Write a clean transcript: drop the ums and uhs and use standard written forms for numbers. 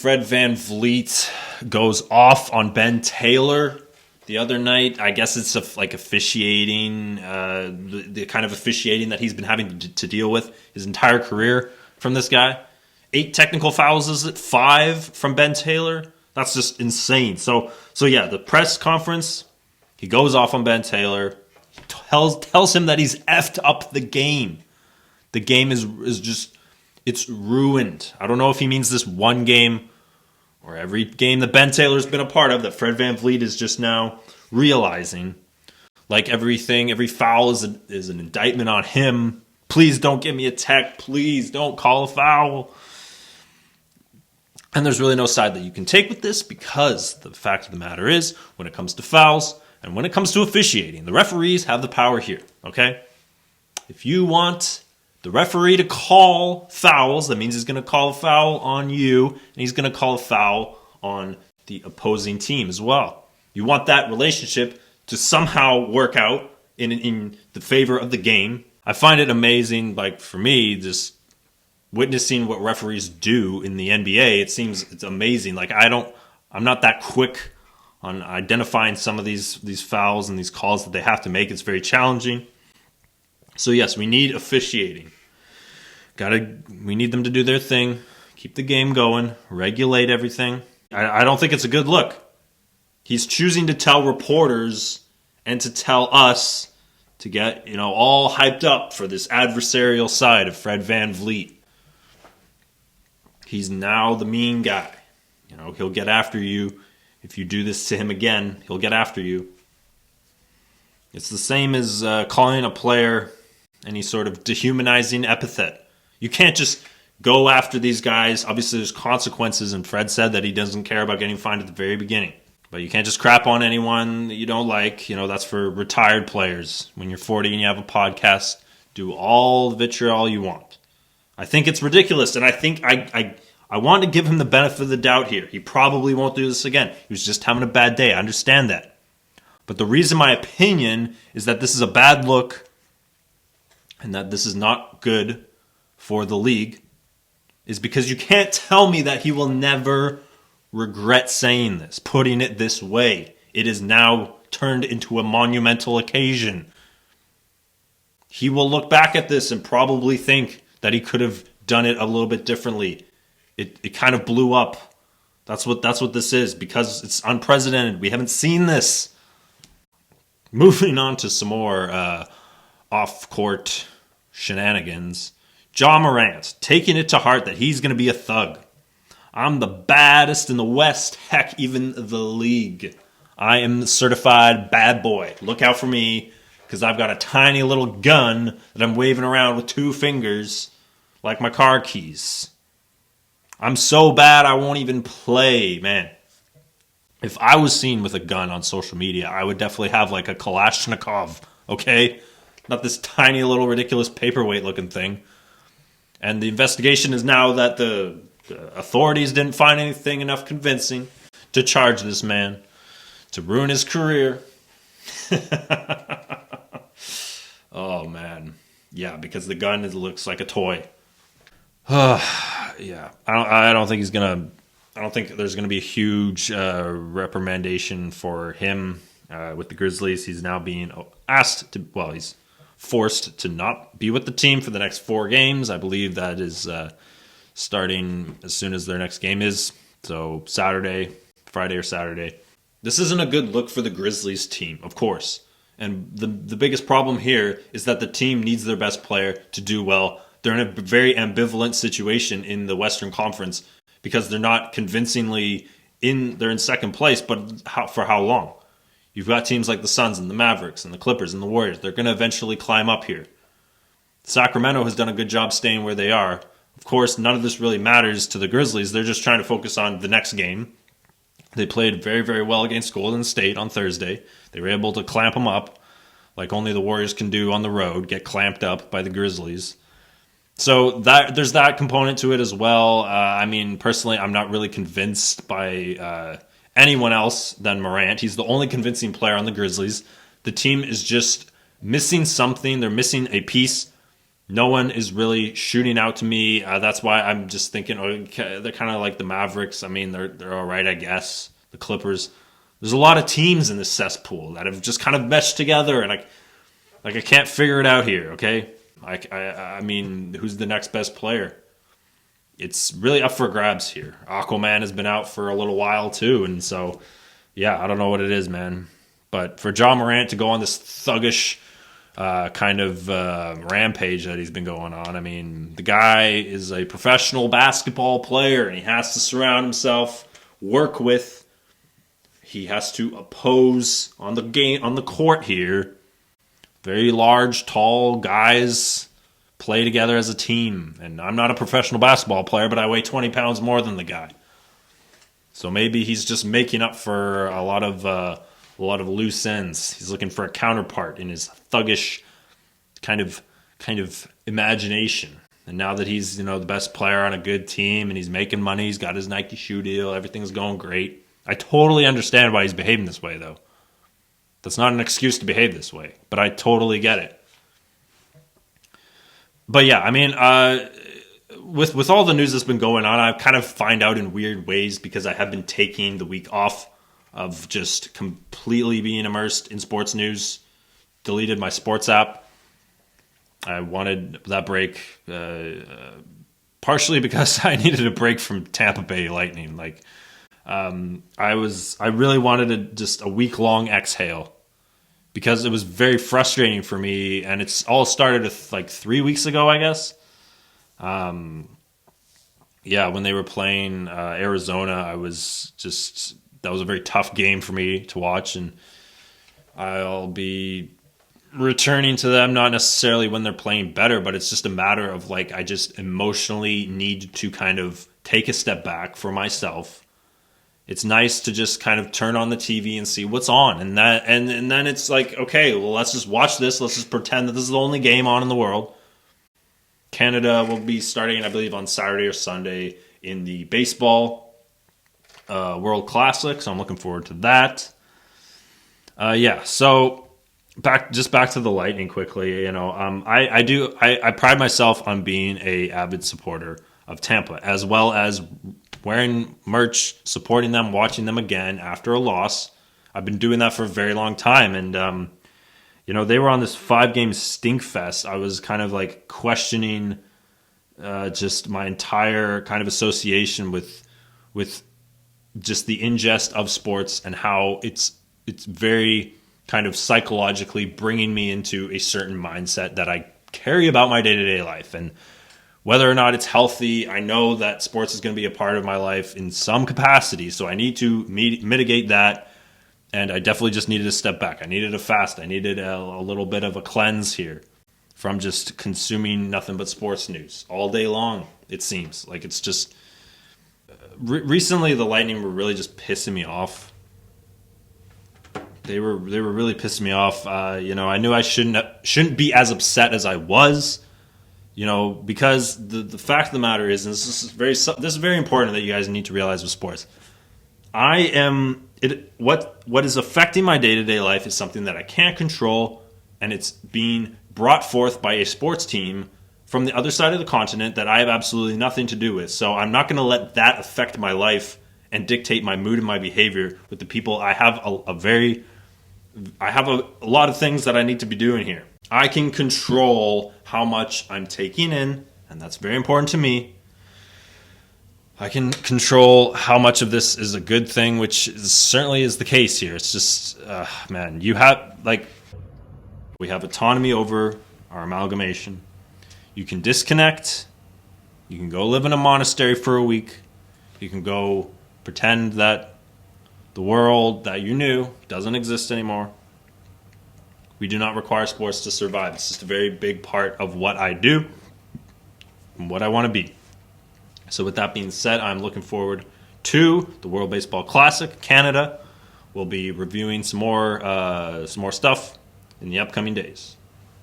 Fred VanVleet goes off on Ben Taylor the other night. I guess it's officiating, the kind of officiating that he's been having to deal with his entire career from this guy. 8 technical fouls, is it? 5 from Ben Taylor? That's just insane. So yeah, the press conference, he goes off on Ben Taylor, tells him that he's effed up the game. The game is just, it's ruined. I don't know if he means this one game or every game that Ben Taylor's been a part of, that Fred VanVleet is just now realizing. Like every foul is an indictment on him. Please don't give me a tech. Please don't call a foul. And there's really no side that you can take with this, because the fact of the matter is, when it comes to fouls and when it comes to officiating, the referees have the power here, okay? If you want the referee to call fouls, that means he's going to call a foul on you, and he's going to call a foul on the opposing team as well. You want that relationship to somehow work out in the favor of the game. I find it amazing, like for me, just witnessing what referees do in the NBA. It's amazing. Like I'm not that quick on identifying some of these fouls and these calls that they have to make. It's very challenging. So yes, we need officiating. We need them to do their thing, keep the game going, regulate everything. I don't think it's a good look. He's choosing to tell reporters and to tell us to get, all hyped up for this adversarial side of Fred VanVleet. He's now the mean guy. He'll get after you. If you do this to him again, he'll get after you. It's the same as calling a player any sort of dehumanizing epithet. You can't just go after these guys. Obviously, there's consequences, and Fred said that he doesn't care about getting fined at the very beginning. But you can't just crap on anyone that you don't like. That's for retired players. When you're 40 and you have a podcast, do all the vitriol you want. I think it's ridiculous, and I think I want to give him the benefit of the doubt here. He probably won't do this again. He was just having a bad day. I understand that. But the reason my opinion is that this is a bad look and that this is not good for the league is because you can't tell me that he will never regret saying this, putting it this way. It is now turned into a monumental occasion. He will look back at this and probably think that he could have done it a little bit differently. It kind of blew up. That's what this is, because it's unprecedented. We haven't seen this. Moving on to some more off-court shenanigans. Ja Morant, taking it to heart that he's going to be a thug. I'm the baddest in the West, heck, even the league. I am the certified bad boy. Look out for me, because I've got a tiny little gun that I'm waving around with 2 fingers, like my car keys. I'm so bad I won't even play, man. If I was seen with a gun on social media, I would definitely have like a Kalashnikov, okay? Not this tiny little ridiculous paperweight looking thing. And the investigation is now that the authorities didn't find anything enough convincing to charge this man, to ruin his career. Oh, man. Yeah, because the gun looks like a toy. Yeah, I don't think there's gonna be a huge reprimandation for him with the Grizzlies. He's now being he's forced to not be with the team for the next 4 games. I believe that is starting as soon as their next game is. So Friday or Saturday. This isn't a good look for the Grizzlies team, of course. And the biggest problem here is that the team needs their best player to do well. They're in a very ambivalent situation in the Western Conference because they're not convincingly they're in second place, but for how long? You've got teams like the Suns and the Mavericks and the Clippers and the Warriors. They're going to eventually climb up here. Sacramento has done a good job staying where they are. Of course, none of this really matters to the Grizzlies. They're just trying to focus on the next game. They played very, very well against Golden State on Thursday. They were able to clamp them up like only the Warriors can do on the road, get clamped up by the Grizzlies. So there's that component to it as well. Personally, I'm not really convinced by anyone else than Morant. He's the only convincing player on the Grizzlies. The team is just missing something. They're missing a piece No one is really shooting out to me. That's why I'm just thinking, okay, they're kind of like the Mavericks. I mean, they're all right, I guess. The Clippers. There's a lot of teams in this cesspool that have just kind of meshed together, and I can't figure it out here. Okay, I mean, who's the next best player? It's really up for grabs here. Aquaman has been out for a little while too, and so yeah, I don't know what it is, man. But for Ja Morant to go on this thuggish kind of rampage that he's been going on. I mean, the guy is a professional basketball player, and he has to surround himself, work with. He has to oppose on the court here. Very large, tall guys play together as a team. And I'm not a professional basketball player, but I weigh 20 pounds more than the guy. So maybe he's just making up for a lot of loose ends. He's looking for a counterpart in his thuggish kind of imagination. And now that he's, the best player on a good team and he's making money, he's got his Nike shoe deal, everything's going great. I totally understand why he's behaving this way, though. That's not an excuse to behave this way, but I totally get it. But yeah, I mean, with all the news that's been going on, I kind of find out in weird ways because I have been taking the week off of just completely being immersed in sports news. Deleted my sports app. I wanted that break partially because I needed a break from Tampa Bay Lightning. I really wanted just a week-long exhale because it was very frustrating for me, and it's all started with 3 weeks ago, I guess. Yeah, when they were playing Arizona, that was a very tough game for me to watch, and I'll be returning to them, not necessarily when they're playing better, but it's just a matter of I just emotionally need to kind of take a step back for myself. It's nice to just kind of turn on the TV and see what's on, and then it's okay, well, let's just watch this. Let's just pretend that this is the only game on in the world. Canada will be starting, I believe, on Saturday or Sunday in the baseball World Classic, so I'm looking forward to that. Yeah, so back to the Lightning quickly. I pride myself on being a avid supporter of Tampa, as well as wearing merch, supporting them, watching them again after a loss. I've been doing that for a very long time, and they were on this 5-game stink fest. I was kind of questioning just my entire kind of association with just the ingest of sports and how it's very kind of psychologically bringing me into a certain mindset that I carry about my day-to-day life. And whether or not it's healthy, I know that sports is going to be a part of my life in some capacity, so I need to mitigate that. And I definitely just needed to step back. I needed a fast. I needed a little bit of a cleanse here from just consuming nothing but sports news all day long, it seems. It's just... recently, the Lightning were really just pissing me off. They were really pissing me off. I knew I shouldn't be as upset as I was, because the fact of the matter is, and this is very important that you guys need to realize with sports. What is affecting my day-to-day life is something that I can't control, and it's being brought forth by a sports team from the other side of the continent that I have absolutely nothing to do with. So I'm not going to let that affect my life and dictate my mood and my behavior with the people. I have a lot of things that I need to be doing here. I can control how much I'm taking in, and that's very important to me. I can control how much of this is a good thing, which certainly is the case here. It's just, man, we have autonomy over our amalgamation. You can disconnect. You can go live in a monastery for a week. You can go pretend that the world that you knew doesn't exist anymore. We do not require sports to survive. It's just a very big part of what I do and what I want to be. So with that being said, I'm looking forward to the World Baseball Classic. Canada will be reviewing some more stuff in the upcoming days.